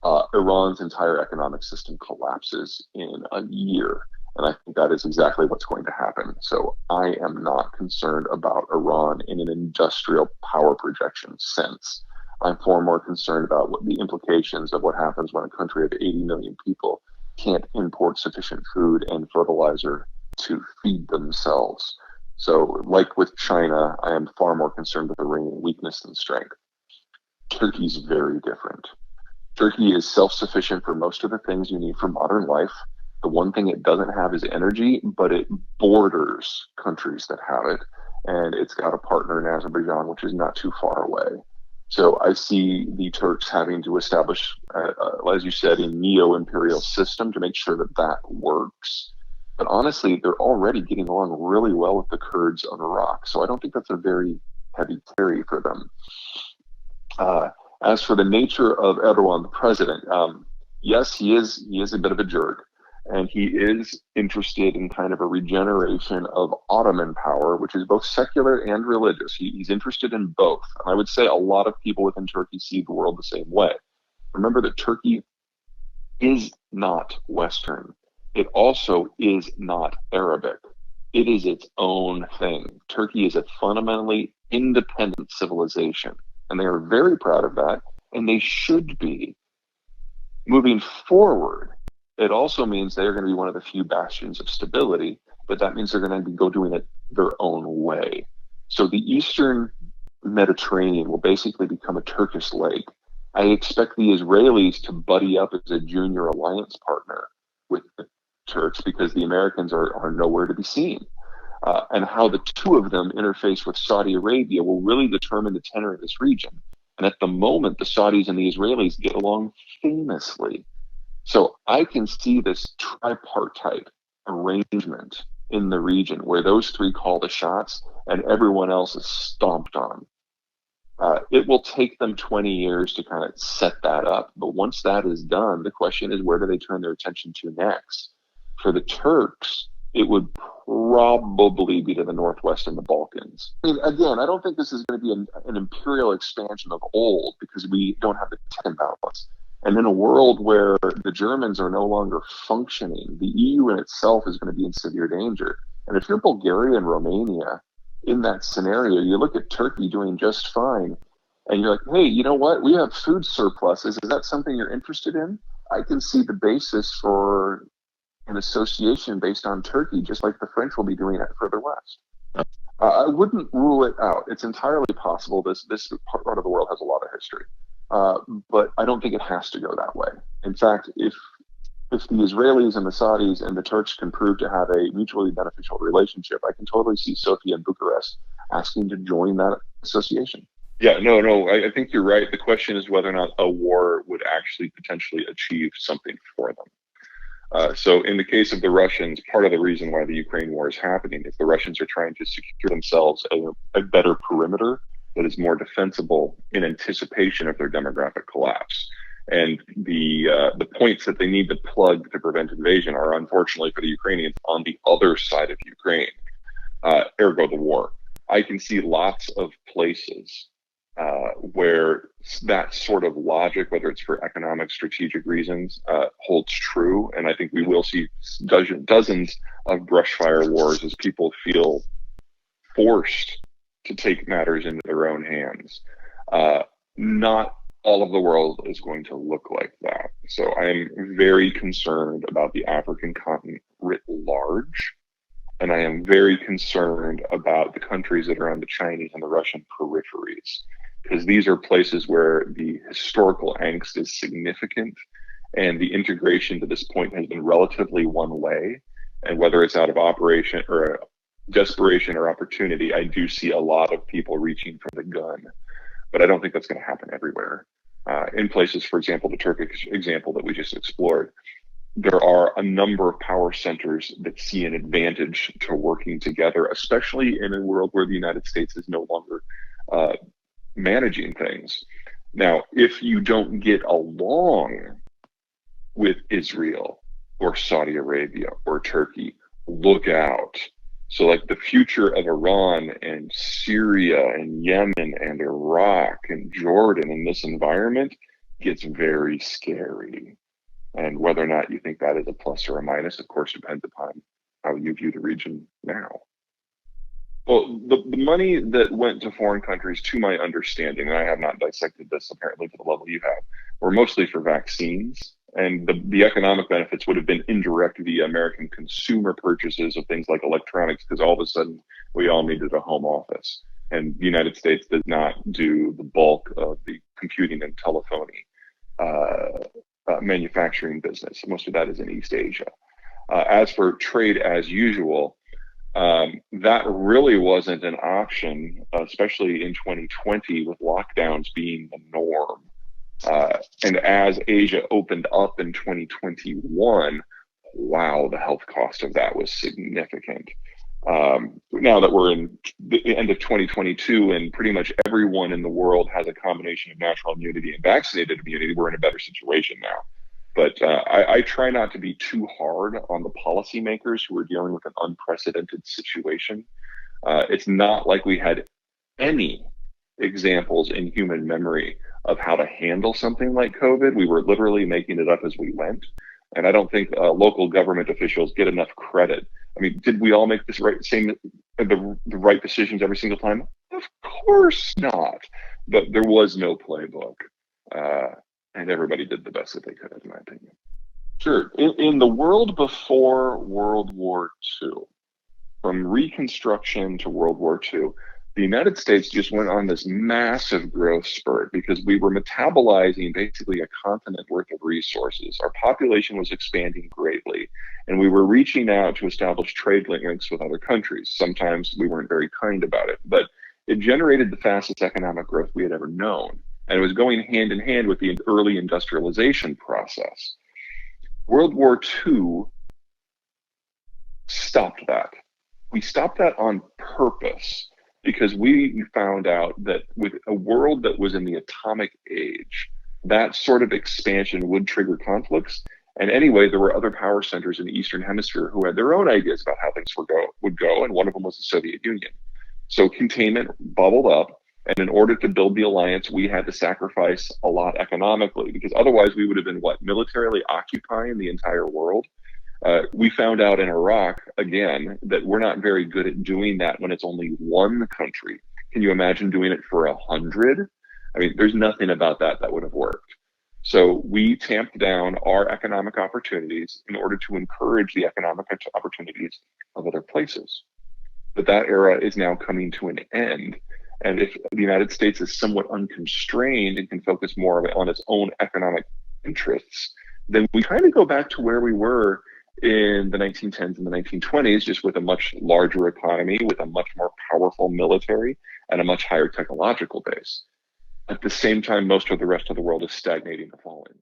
Iran's entire economic system collapses in a year. And I think that is exactly what's going to happen. So I am not concerned about Iran in an industrial power projection sense. I'm far more concerned about what the implications of what happens when a country of 80 million people can't import sufficient food and fertilizer to feed themselves. So, like with China, I am far more concerned with Iranian weakness than strength. Turkey's very different. Turkey is self-sufficient for most of the things you need for modern life. The one thing it doesn't have is energy, but it borders countries that have it. And it's got a partner in Azerbaijan, which is not too far away. So I see the Turks having to establish, as you said, a neo-imperial system to make sure that that works. But honestly, they're already getting along really well with the Kurds of Iraq. So I don't think that's a very heavy carry for them. As for the nature of Erdogan, the president, yes, he is a bit of a jerk, and he is interested in kind of a regeneration of Ottoman power, which is both secular and religious. He's interested in both. And I would say a lot of people within Turkey see the world the same way. Remember that Turkey is not Western. It also is not Arabic. It is its own thing. Turkey is a fundamentally independent civilization, and they are very proud of that, and they should be. Moving forward, it also means they're going to be one of the few bastions of stability, but that means they're going to go doing it their own way. So the Eastern Mediterranean will basically become a Turkish lake. I expect the Israelis to buddy up as a junior alliance partner with the Turks because the Americans are nowhere to be seen. And how the two of them interface with Saudi Arabia will really determine the tenor of this region. And at the moment, the Saudis and the Israelis get along famously. So I can see this tripartite arrangement in the region where those three call the shots and everyone else is stomped on. It will take them 20 years to kind of set that up. But once that is done, the question is, where do they turn their attention to next? For the Turks, it would probably be to the northwest and the Balkans. I mean, again, I don't think this is going to be an imperial expansion of old because we don't have the tech imbalance. And in a world where the Germans are no longer functioning, the EU in itself is going to be in severe danger. And if you're Bulgaria and Romania in that scenario, you look at Turkey doing just fine, and you're like, hey, you know what? We have food surpluses. Is that something you're interested in? I can see the basis for an association based on Turkey, just like the French will be doing it further west. I wouldn't rule it out. It's entirely possible. This part of the world has a lot of history. But I don't think it has to go that way. In fact, if the Israelis and the Saudis and the Turks can prove to have a mutually beneficial relationship, I can totally see Sofia and Bucharest asking to join that association. Yeah, no, I think you're right. The question is whether or not a war would actually potentially achieve something for them. So in the case of the Russians, part of the reason why the Ukraine war is happening is the Russians are trying to secure themselves a better perimeter that is more defensible in anticipation of their demographic collapse. And the points that they need to plug to prevent invasion are, unfortunately for the Ukrainians, on the other side of Ukraine, ergo the war. I can see lots of places where that sort of logic, whether it's for economic, strategic reasons, holds true. And I think we will see dozens of brushfire wars as people feel forced to take matters into their own hands. Not all of the world is going to look like that. So I'm very concerned about the African continent writ large. And I am very concerned about the countries that are on the Chinese and the Russian peripheries, because these are places where the historical angst is significant and the integration to this point has been relatively one way. And whether it's out of operation or desperation or opportunity, I do see a lot of people reaching for the gun. But I don't think that's going to happen everywhere. In places, for example, the Turkish example that we just explored, there are a number of power centers that see an advantage to working together, especially in a world where the United States is no longer managing things. Now, if you don't get along with Israel or Saudi Arabia or Turkey, look out. So like the future of Iran and Syria and Yemen and Iraq and Jordan in this environment gets very scary. And whether or not you think that is a plus or a minus, of course, depends upon how you view the region now. Well, the money that went to foreign countries, to my understanding, and I have not dissected this apparently to the level you have, were mostly for vaccines. And the economic benefits would have been indirect via American consumer purchases of things like electronics, because all of a sudden we all needed a home office. And the United States does not do the bulk of the computing and telephony manufacturing business. Most of that is in East Asia. As for trade as usual, that really wasn't an option, especially in 2020 with lockdowns being the norm. And as Asia opened up in 2021, wow, the health cost of that was significant. Now that we're in the end of 2022 and pretty much everyone in the world has a combination of natural immunity and vaccinated immunity, we're in a better situation now. But I try not to be too hard on the policymakers who are dealing with an unprecedented situation. It's not like we had any examples in human memory of how to handle something like COVID. We were literally making it up as we went. And I don't think local government officials get enough credit. I mean, did we all make the right decisions every single time? Of course not. But there was no playbook. And everybody did the best that they could, in my opinion. Sure. In the world before World War II, from Reconstruction to World War II, the United States just went on this massive growth spurt because we were metabolizing basically a continent worth of resources. Our population was expanding greatly, and we were reaching out to establish trade links with other countries. Sometimes we weren't very kind about it, but it generated the fastest economic growth we had ever known. And it was going hand in hand with the early industrialization process. World War II stopped that. We stopped that on purpose because we found out that with a world that was in the atomic age, that sort of expansion would trigger conflicts. And anyway, there were other power centers in the Eastern Hemisphere who had their own ideas about how things would go, and one of them was the Soviet Union. So containment bubbled up. And in order to build the alliance, we had to sacrifice a lot economically, because otherwise we would have been militarily occupying the entire world. We found out in Iraq, again, that we're not very good at doing that when it's only one country. Can you imagine doing it for 100? I mean, there's nothing about that would have worked. So we tamped down our economic opportunities in order to encourage the economic opportunities of other places. But that era is now coming to an end. And if the United States is somewhat unconstrained and can focus more on its own economic interests, then we kind of go back to where we were in the 1910s and the 1920s, just with a much larger economy, with a much more powerful military, and a much higher technological base. At the same time, most of the rest of the world is stagnating and falling.